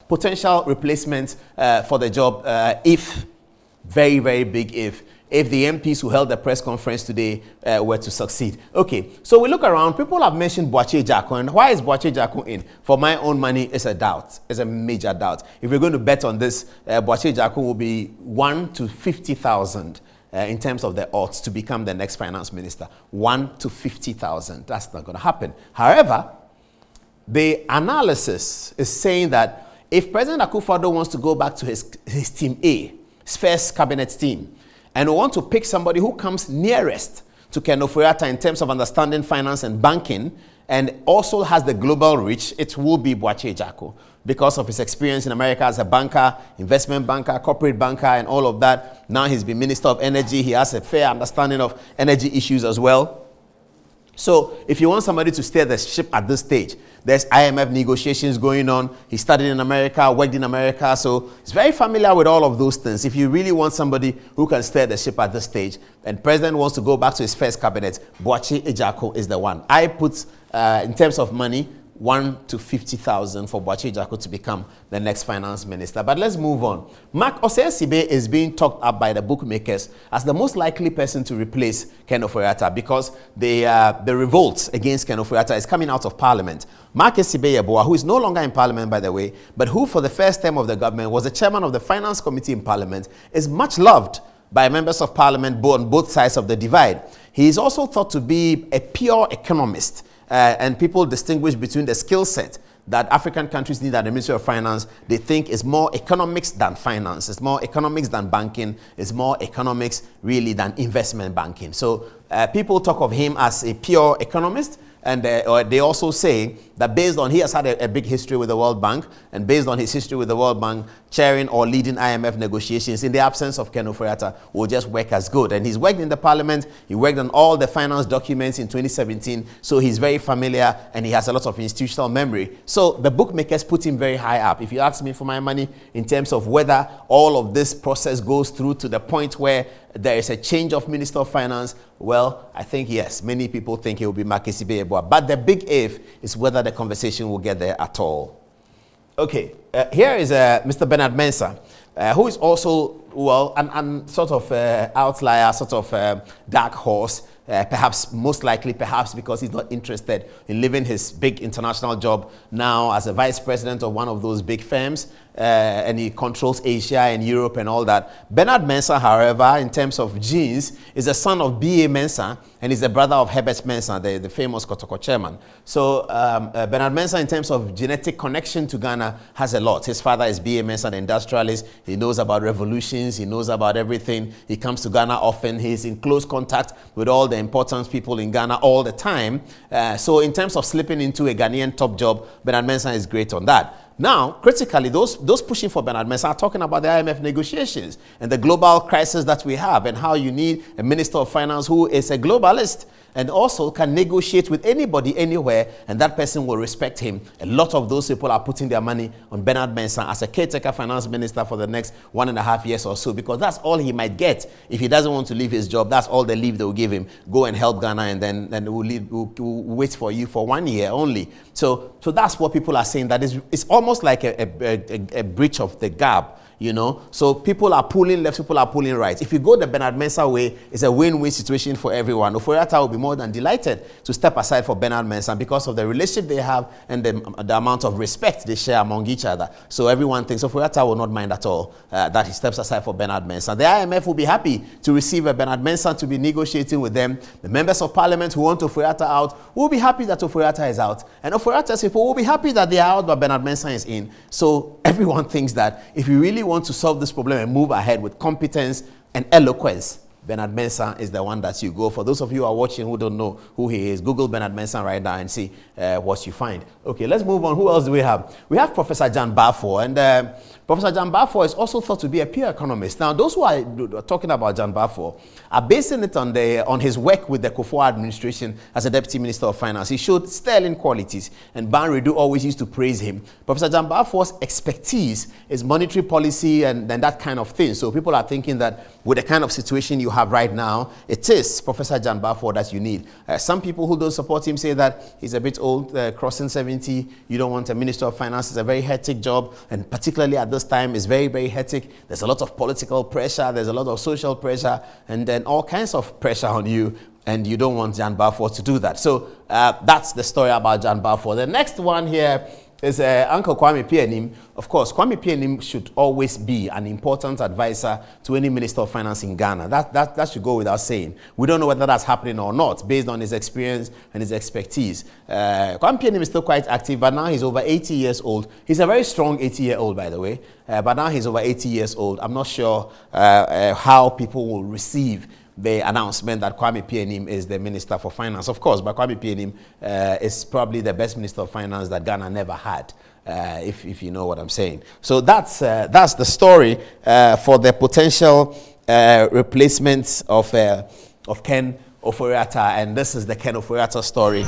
potential replacement for the job if, very, very big if the MPs who held the press conference today were to succeed. Okay, so we look around. People have mentioned Boache Jacko. And why is Boache Jacko in? For my own money, it's a doubt. It's a major doubt. If we're going to bet on this, Boache Jacko will be 1 to 50,000 in terms of the odds to become the next finance minister. 1 to 50,000. That's not going to happen. However, the analysis is saying that if President Akufo Addo wants to go back to his team A, his first cabinet team, and we want to pick somebody who comes nearest to Ken Ofori Atta in terms of understanding finance and banking, and also has the global reach, it will be Boache Jacko because of his experience in America as a banker, investment banker, corporate banker, and all of that. Now he's been Minister of Energy. He has a fair understanding of energy issues as well. So if you want somebody to steer the ship at this stage, there's IMF negotiations going on. He studied in America, worked in America, so he's very familiar with all of those things. If you really want somebody who can steer the ship at this stage, and President wants to go back to his first cabinet, Boache Jacko is the one. I put, in terms of money, 1 to 50,000 for Boache Jacko to become the next finance minister. But let's move on. Mark Osei-Sibe is being talked up by the bookmakers as the most likely person to replace Ken Ofori Atta because the revolt against Ken Ofori Atta is coming out of Parliament. Mark Osei-Sibe, who is no longer in Parliament, by the way, but who for the first term of the government was the chairman of the Finance Committee in Parliament, is much loved by members of Parliament on both sides of the divide. He is also thought to be a pure economist. And people distinguish between the skill set that African countries need at the Ministry of Finance. They think is more economics than finance. It's more economics than banking. It's more economics really than investment banking. So people talk of him as a pure economist. And they also say that based on, he has had a big history with the World Bank, and based on his history with the World Bank, chairing or leading IMF negotiations in the absence of Ken Ofori Atta will just work as good. And he's worked in the Parliament, he worked on all the finance documents in 2017, so he's very familiar and he has a lot of institutional memory. So the bookmakers put him very high up. If you ask me for my money in terms of whether all of this process goes through to the point where there is a change of Minister of Finance, well, I think yes, many people think it will be Mark Osei-Sibe. But the big if is whether the conversation will get there at all. Okay, here is Mr. Bernard Mensa, who is also, well, an sort of outlier, sort of dark horse, perhaps most likely, perhaps because he's not interested in leaving his big international job now as a vice president of one of those big firms, and he controls Asia and Europe and all that. Bernard Mensa, however, in terms of genes, is the son of B.A. Mensa, and is the brother of Herbert Mensa, the famous Kotoko chairman. So Bernard Mensa, in terms of genetic connection to Ghana, has a lot. His father is B.A. Mensa, the industrialist. He knows about revolutions. He knows about everything. He comes to Ghana often. He's in close contact with all the important people in Ghana all the time. So in terms of slipping into a Ghanaian top job, Bernard Mensa is great on that. Now, critically, those pushing for Bernard Mensa are talking about the IMF negotiations and the global crisis that we have and how you need a Minister of Finance who is a globalist and also can negotiate with anybody, anywhere, and that person will respect him. A lot of those people are putting their money on Bernard Mensa as a caretaker finance minister for the next 1.5 years or so, because that's all he might get. If he doesn't want to leave his job, that's all the leave they will give him. Go and help Ghana, and then we'll wait for you for 1 year only. So that's what people are saying, that it's almost like a breach of the gap. You know, so people are pulling left, people are pulling right. If you go the Bernard Mensa way, it's a win-win situation for everyone. Ofori Atta will be more than delighted to step aside for Bernard Mensa because of the relationship they have and the amount of respect they share among each other. So everyone thinks Ofori Atta will not mind at all that he steps aside for Bernard Mensa. The IMF will be happy to receive a Bernard Mensa to be negotiating with them. The members of Parliament who want Ofori Atta out will be happy that Ofori Atta is out. And Ofori Atta's people will be happy that they are out, but Bernard Mensa is in. So everyone thinks that if you really want to solve this problem and move ahead with competence and eloquence, Bernard Mensa is the one that you go for. Those of you who are watching who don't know who he is, Google Bernard Mensa right now and see what you find. Okay, let's move on. Who else do we have? We have Professor John Baffour. And Professor Jan Baffour is also thought to be a peer economist. Now, those who are talking about Jan Baffour are basing it on his work with the Akufo administration as a Deputy Minister of Finance. He showed sterling qualities, and Ban Redu always used to praise him. Professor Jan Baffour's expertise is monetary policy and that kind of thing. So people are thinking that with the kind of situation you have right now, it is Professor Jan Baffour that you need. Some people who don't support him say that he's a bit old, crossing 70. You don't want a Minister of Finance. It's a very hectic job, and particularly at this time, it's very, very hectic. There's a lot of political pressure. There's a lot of social pressure, and then all kinds of pressure on you, and you don't want Jan Baffour to do that. So that's the story about Jan Baffour. The next one here is Uncle Kwame Pianim. Of course, Kwame Pianim should always be an important advisor to any Minister of Finance in Ghana. That should go without saying. We don't know whether that's happening or not, based on his experience and his expertise. Kwame Pianim is still quite active, but now he's over 80 years old. He's a very strong 80-year-old, by the way, but now he's over 80 years old. I'm not sure how people will receive the announcement that Kwame Pianim is the Minister for Finance. Of course, but Kwame Pianim is probably the best Minister of Finance that Ghana never had, if you know what I'm saying. So that's the story for the potential replacement of Ken Ofori Atta, and this is the Ken Ofori Atta story.